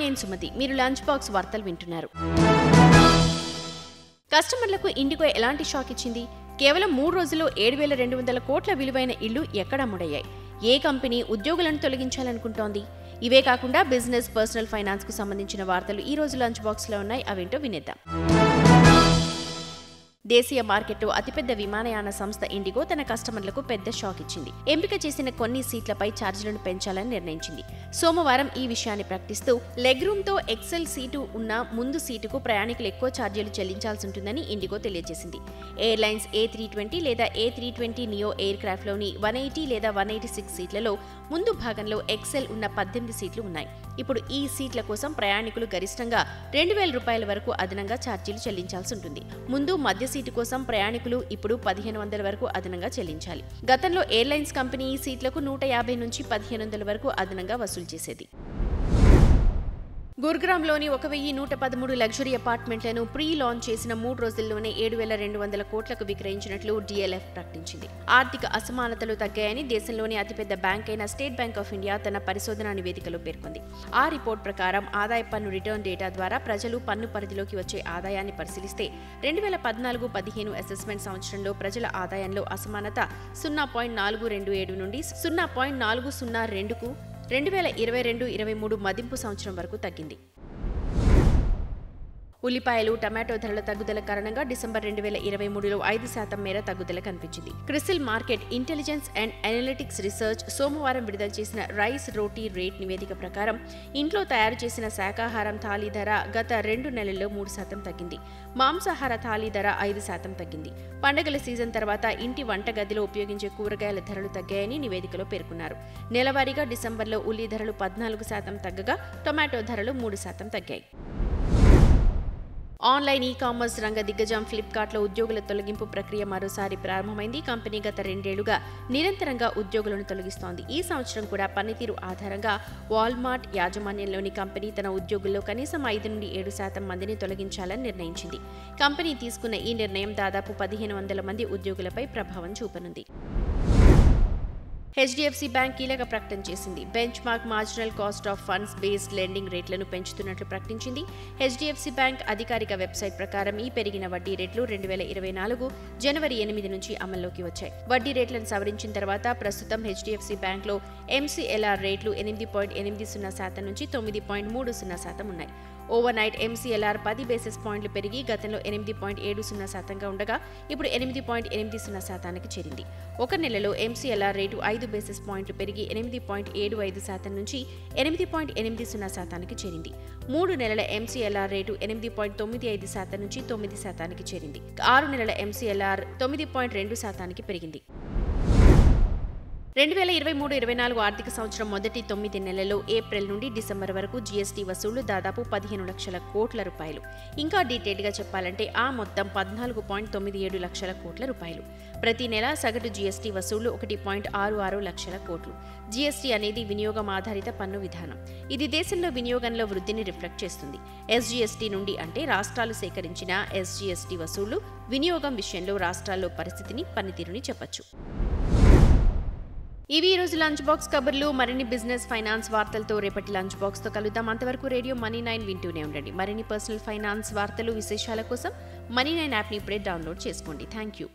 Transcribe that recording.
నేను సుమతి. మీరు lunch box వార్తలు వింటున్నారు. కస్టమర్లకు ఇండిగో ఎలాంటి షాక్ ఇచ్చింది? కేవలం 3 రోజుల్లో 7,200 కోట్ల విలువైన ఇళ్లు ఎక్కడ అమ్ముడయ్యాయి? ఏ కంపెనీ ఉద్యోగులను తొలగించాలనుకుంటోంది? ఇవే కాకుండా బిజినెస్, పర్సనల్ ఫైనాన్స్ కు సంబంధించిన వార్తలు ఈ రోజు లంచ్ బాక్స్ లో ఉన్నాయి. అవేంటో వినేద్దాం. దేశీయ మార్కెట్లో అతిపెద్ద విమానయాన సంస్థ ఇండిగో తన కస్టమర్లకు పెద్ద షాక్ ఇచ్చింది. ఎంపిక చేసిన కొన్ని సీట్లపై ఛార్జీలను పెంచాలని నిర్ణయించింది. సోమవారం ఈ విషయాన్ని ప్రకటిస్తూ లెగ్ రూమ్ తో ఎక్సెల్ సీటు ఉన్న ముందు సీటుకు ప్రయాణికులు ఎక్కువ ఛార్జీలు చెల్లించాల్సి ఉంటుందని ఇండిగో తెలియజేసింది. ఎయిర్లైన్స్ A320 లేదా A320 నియో ఎయిర్ క్రాఫ్ట్ లోని 180 లేదా 186 సీట్లలో ముందు భాగంలో ఎక్సెల్ ఉన్న 18 సీట్లు ఉన్నాయి. ఇప్పుడు ఈ సీట్ల కోసం ప్రయాణికులు గరిష్టంగా ₹2,000 వరకు అదనంగా ఛార్జీలు చెల్లించాల్సి ఉంటుంది. ముందు మధ్య సీటు కోసం ప్రయాణికులు ఇప్పుడు 1,500 వరకు అదనంగా చెల్లించాలి. గతంలో ఎయిర్లైన్స్ కంపెనీ ఈ సీట్లకు 150 నుంచి 1,500 వరకు అదనంగా వసూలు చేసేది. గురుగ్రామ్లోని 1,113 లగ్జరీ అపార్ట్మెంట్లను ప్రీ లాంచ్ చేసిన 3 రోజుల్లోనే 7,200 కోట్లకు విక్రయించినట్లు DLF ప్రకటించింది. ఆర్థిక అసమానతలు తగ్గాయని దేశంలోని అతిపెద్ద బ్యాంక్ అయిన స్టేట్ బ్యాంక్ ఆఫ్ ఇండియా తన పరిశోధనా నివేదికలో పేర్కొంది. ఆ రిపోర్ట్ ప్రకారం ఆదాయ పన్ను రిటర్న్ డేటా ద్వారా ప్రజలు పన్ను పరిధిలోకి వచ్చే ఆదాయాన్ని పరిశీలిస్తే 2014-15 అసెస్మెంట్ సంవత్సరంలో ప్రజల ఆదాయంలో అసమానత 0.427 నుండి 0.402కు 2022-23 మదింపు సంవత్సరం వరకు తగ్గింది. ఉల్లిపాయలు, టమాటో ధరల తగ్గుదల కారణంగా డిసెంబర్ 2023లో 5% మేర తగ్గుదల కనిపించింది. CRISIL market intelligence and analytics research సోమవారం విడుదల చేసిన రైస్ రోటీ రేట్ నివేదిక ప్రకారం ఇంట్లో తయారు చేసిన శాకాహారం థాలీ ధర గత 2 నెలల్లో 3% తగ్గింది. మాంసాహార థాలీ ధర 5% తగ్గింది. పండుగల సీజన్ తర్వాత ఇంటి వంటగదిలో ఉపయోగించే కూరగాయల ధరలు తగ్గాయని నివేదికలో పేర్కొన్నారు. నెలవారీగా డిసెంబర్లో ఉల్లి ధరలు 14% తగ్గగా టొమాటో ధరలు 3% తగ్గాయి. ఆన్లైన్ ఈ-కామర్స్ రంగ దిగ్గజం ఫ్లిప్కార్ట్లో ఉద్యోగుల తొలగింపు ప్రక్రియ మరోసారి ప్రారంభమైంది. కంపెనీ గత 2 ఏళ్లుగా నిరంతరంగా ఉద్యోగులను తొలగిస్తోంది. ఈ సంవత్సరం కూడా పనితీరు ఆధారంగా వాల్మార్ట్ యాజమాన్యంలోని కంపెనీ తన ఉద్యోగుల్లో కనీసం 5 నుండి 7% మందిని తొలగించాలని నిర్ణయించింది. కంపెనీ తీసుకున్న ఈ నిర్ణయం దాదాపు 1,500 మంది ఉద్యోగులపై ప్రభావం చూపనుంది. HDFC బ్యాంక్ కీలక ప్రకటన చేసింది. Bench mark marginal cost of funds based lending రేట్లను పెంచుతున్నట్లు ప్రకటించింది. HDFC బ్యాంక్ అధికారిక వెబ్సైట్ ప్రకారం ఈ పెరిగిన వడ్డీ రేట్లు 2024 జనవరి 8 నుంచి అమల్లోకి వచ్చాయి. వడ్డీ రేట్లను సవరించిన తర్వాత ప్రస్తుతం HDFC బ్యాంక్లో MCLR రేట్లు 8.80% నుంచి 9.30% ఉన్నాయి. ఓవర్ నైట్ MCLR 10 బేసిస్ పాయింట్లు పెరిగి గతంలో 8.70%గా ఉండగా ఇప్పుడు 8.80%కి చేరింది. ఒక నెలలో MCLR రేటు 5 బేసిస్ పాయింట్లు పెరిగి 8.75% నుంచి 8.80%కి చేరింది. 3 నెలల MCLR రేటు 8.95% నుంచి 9%కి చేరింది. 6 నెలల MCLR 9.2%కి పెరిగింది. 2023-24 ఆర్థిక సంవత్సరం మొదటి 9 నెలల్లో ఏప్రిల్ నుండి డిసెంబర్ వరకు GST వసూళ్లు దాదాపు 15 లక్షల కోట్ల రూపాయలు. ఇంకా డీటెయిల్గా చెప్పాలంటే ఆ మొత్తం 14.97 లక్షల కోట్ల రూపాయలు. ప్రతి నెల సగటు GST వసూళ్లు 1.66 లక్షల కోట్లు. GST అనేది వినియోగం ఆధారిత పన్ను విధానం. ఇది దేశంలో వినియోగంలో వృద్ధిని రిఫ్లెక్ట్ చేస్తుంది. SGST నుండి అంటే రాష్ట్రాలు సేకరించిన SGST వసూళ్లు వినియోగం విషయంలో రాష్ట్రాల్లో పరిస్థితిని, పనితీరుని చెప్పొచ్చు. ఇవి ఈ రోజు లంచ్ బాక్స్ కబుర్లు. మరిన్ని బిజినెస్, ఫైనాన్స్ వార్తలతో రేపటి లంచ్ బాక్స్ తో కలుద్దాం. అంతవరకు రేడియో Money9 వింటూనే ఉండండి. మరిన్ని పర్సనల్ ఫైనాన్స్ వార్తలు, విశేషాల కోసం Money9 యాప్ని ఇప్పుడే డౌన్లోడ్ చేసుకోండి. Thank you.